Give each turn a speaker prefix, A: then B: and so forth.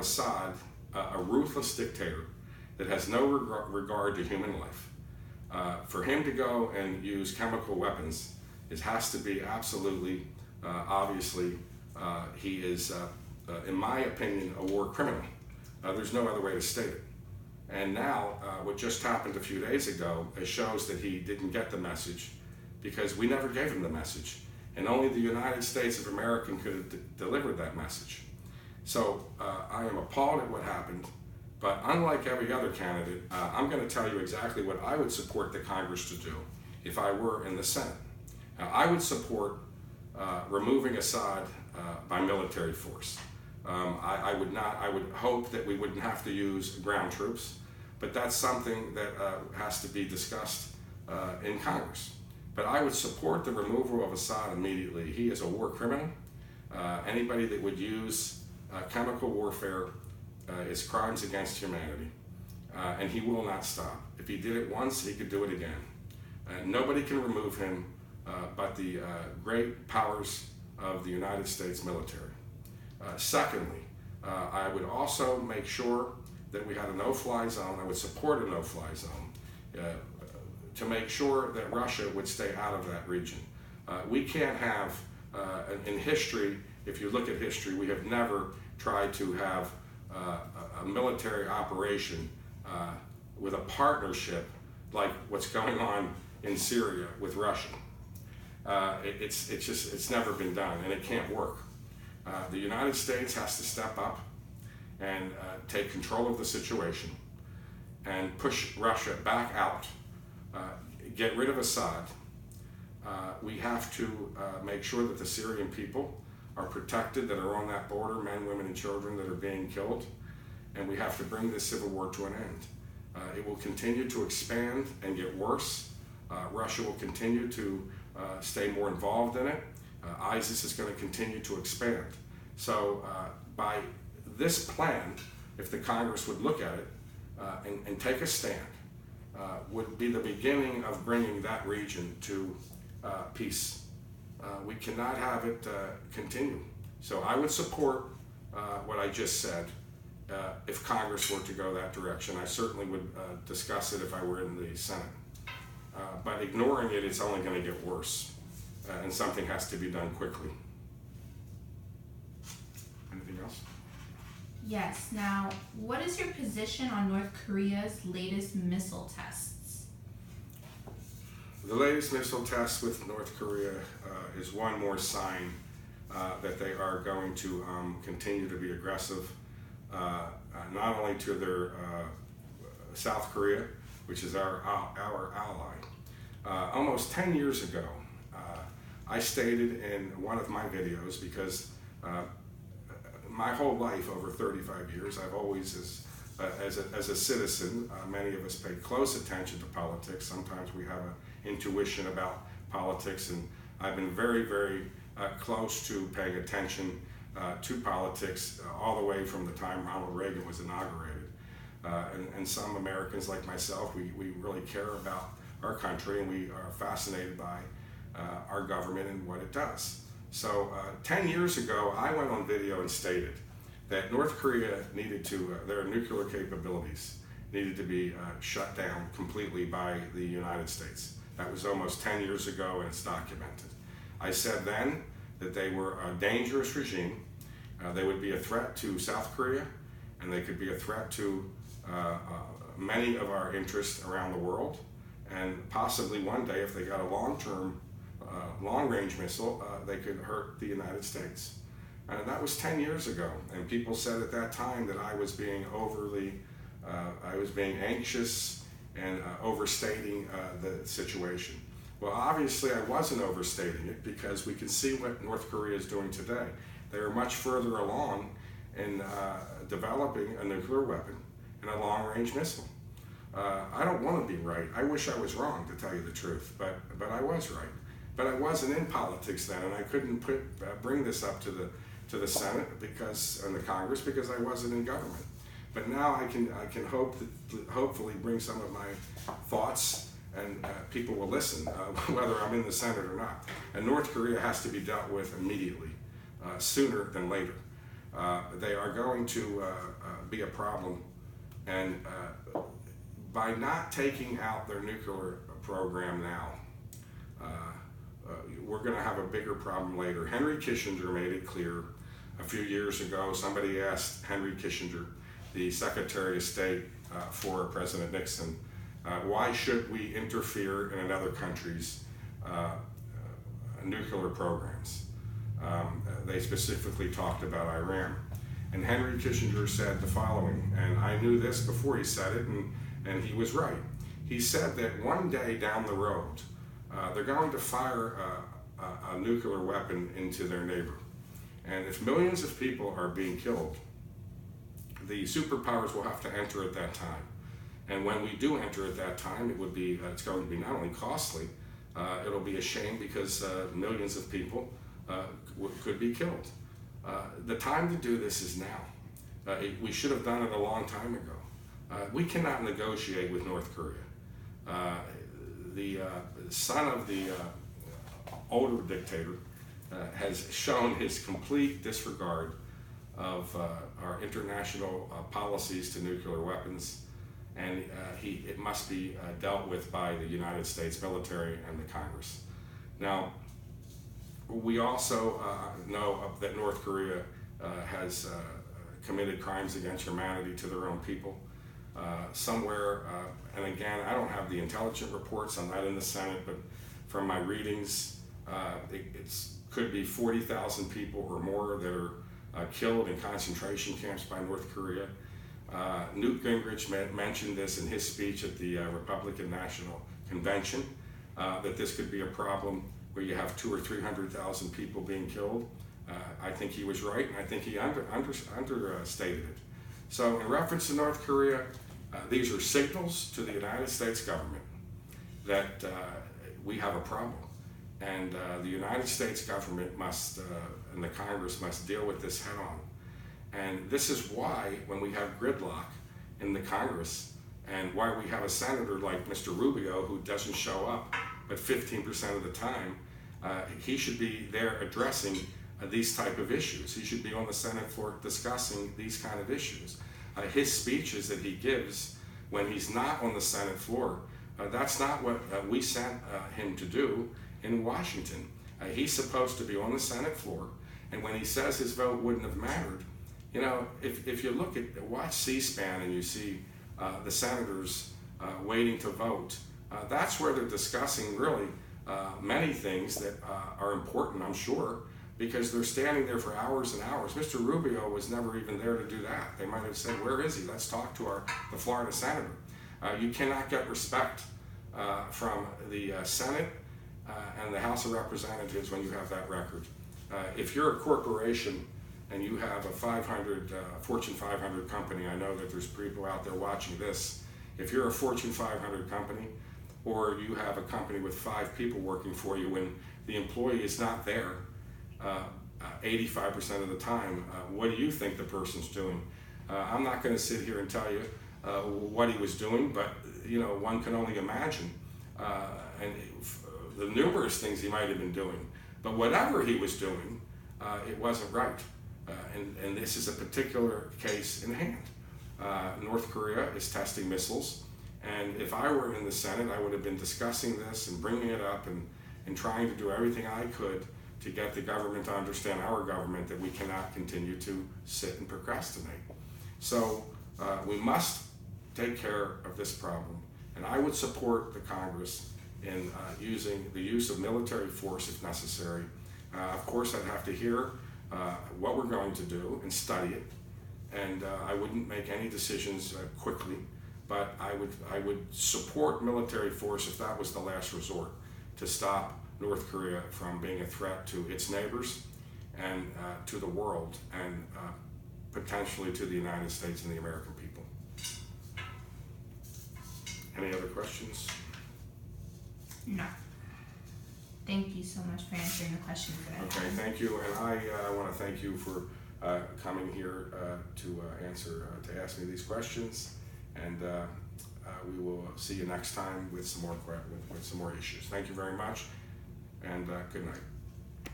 A: Assad, a ruthless dictator that has no regard to human life, for him to go and use chemical weapons, it has to be absolutely, obviously, he is, in my opinion, a war criminal. There's no other way to state it. And now, what just happened a few days ago shows that he didn't get the message, because we never gave him the message. And only the United States of America could have delivered that message. So I am appalled at what happened, but unlike every other candidate, I'm going to tell you exactly what I would support the Congress to do if I were in the Senate. Now, I would support removing Assad by military force. I would hope that we wouldn't have to use ground troops, but that's something that has to be discussed in Congress. But I would support the removal of Assad immediately. He is a war criminal. Anybody that would use chemical warfare is crimes against humanity, and he will not stop. If he did it once, he could do it again. Nobody can remove him but the great powers of the United States military. Secondly, I would also make sure that we had a no-fly zone. I would support a no-fly zone to make sure that Russia would stay out of that region. We can't have, in history, if you look at history, we have never tried to have a military operation with a partnership like what's going on in Syria with Russia. It's never been done, and it can't work. The United States has to step up and take control of the situation and push Russia back out, get rid of Assad. We have to make sure that the Syrian people are protected, that are on that border, men, women, and children that are being killed, and we have to bring this civil war to an end. It will continue to expand and get worse. Russia will continue to stay more involved in it. ISIS is going to continue to expand. So by this plan, if the Congress would look at it and take a stand, would be the beginning of bringing that region to peace. We cannot have it continue. So I would support what I just said if Congress were to go that direction. I certainly would discuss it if I were in the Senate. But ignoring it, it's only going to get worse, and something has to be done quickly. Anything else?
B: Yes. Now, what is your position on North Korea's latest missile tests?
A: The latest missile test with North Korea is one more sign that they are going to continue to be aggressive, not only to their South Korea, which is our ally. Almost 10 years ago, I stated in one of my videos, because my whole life, over 35 years, I've always, as a citizen, many of us pay close attention to politics. Sometimes we have an intuition about politics, and I've been very, very close to paying attention to politics all the way from the time Ronald Reagan was inaugurated. And some Americans like myself, we really care about our country, and we are fascinated by our government and what it does. So 10 years ago, I went on video and stated that North Korea needed to, their nuclear capabilities needed to be shut down completely by the United States. That was almost 10 years ago, and it's documented. I said then that they were a dangerous regime. They would be a threat to South Korea, and they could be a threat to many of our interests around the world, and possibly one day, if they got a long-term, long-range missile, they could hurt the United States. And that was 10 years ago, and people said at that time that I was being anxious and overstating the situation. Well, obviously I wasn't overstating it, because we can see what North Korea is doing today. They are much further along in developing a nuclear weapon and a long-range missile. I don't want to be right. I wish I was wrong, to tell you the truth, but I was right. But I wasn't in politics then, and I couldn't bring this up to the Senate and the Congress, because I wasn't in government. But now I can hopefully bring some of my thoughts, and people will listen, whether I'm in the Senate or not. And North Korea has to be dealt with immediately, sooner than later. they are going to be a problem. And by not taking out their nuclear program now, we're going to have a bigger problem later. Henry Kissinger made it clear a few years ago. Somebody asked Henry Kissinger, the Secretary of State for President Nixon, why should we interfere in another country's nuclear programs? They specifically talked about Iran. And Henry Kissinger said the following, and I knew this before he said it, and he was right. He said that one day down the road, they're going to fire a nuclear weapon into their neighbor. And if millions of people are being killed, the superpowers will have to enter at that time. And when we do enter at that time, it's going to be not only costly, it'll be a shame because millions of people could be killed. The time to do this is now. We should have done it a long time ago. We cannot negotiate with North Korea. The son of the older dictator has shown his complete disregard of our international policies to nuclear weapons, and it must be dealt with by the United States military and the Congress. Now, we also know that North Korea has committed crimes against humanity to their own people. Somewhere, and again, I don't have the intelligence reports, I'm not in the Senate, but from my readings, it could be 40,000 people or more that are killed in concentration camps by North Korea. Newt Gingrich mentioned this in his speech at the Republican National Convention, that this could be a problem where you have 200,000 or 300,000 people being killed. I think he was right, and I think he understated it. So in reference to North Korea, these are signals to the United States government that we have a problem. And the United States government and the Congress must deal with this head on. And this is why when we have gridlock in the Congress, and why we have a senator like Mr. Rubio who doesn't show up but 15% of the time, he should be there addressing these type of issues. He should be on the Senate floor discussing these kind of issues. His speeches that he gives when he's not on the Senate floor, that's not what we sent him to do in Washington. He's supposed to be on the Senate floor, and when he says his vote wouldn't have mattered, you know, if you watch C-SPAN and you see the senators waiting to vote, that's where they're discussing really many things that are important, I'm sure, because they're standing there for hours and hours. Mr. Rubio was never even there to do that. They might have said, where is he? Let's talk to the Florida senator. You cannot get respect from the Senate and the House of Representatives when you have that record. If you're a corporation and you have a Fortune 500 company, I know that there's people out there watching this. If you're a Fortune 500 company, or you have a company with 5 people working for you when the employee is not there 85% of the time, what do you think the person's doing? I'm not going to sit here and tell you what he was doing, but you know, one can only imagine and the numerous things he might have been doing. But whatever he was doing, it wasn't right. And this is a particular case in hand. North Korea is testing missiles, and if I were in the Senate, I would have been discussing this and bringing it up and trying to do everything I could to get the government to understand, our government, that we cannot continue to sit and procrastinate. So we must take care of this problem, and I would support the Congress in using the use of military force if necessary. Of course, I'd have to hear what we're going to do and study it, and I wouldn't make any decisions quickly, but I would support military force if that was the last resort to stop North Korea from being a threat to its neighbors and to the world, and potentially to the United States and the American people. Any other questions?
B: No. Thank you so much for answering the questions that I had.
A: Okay, thank you, and I want to thank you for coming here to ask me these questions, and we will see you next time with some more issues. Thank you very much, and good night.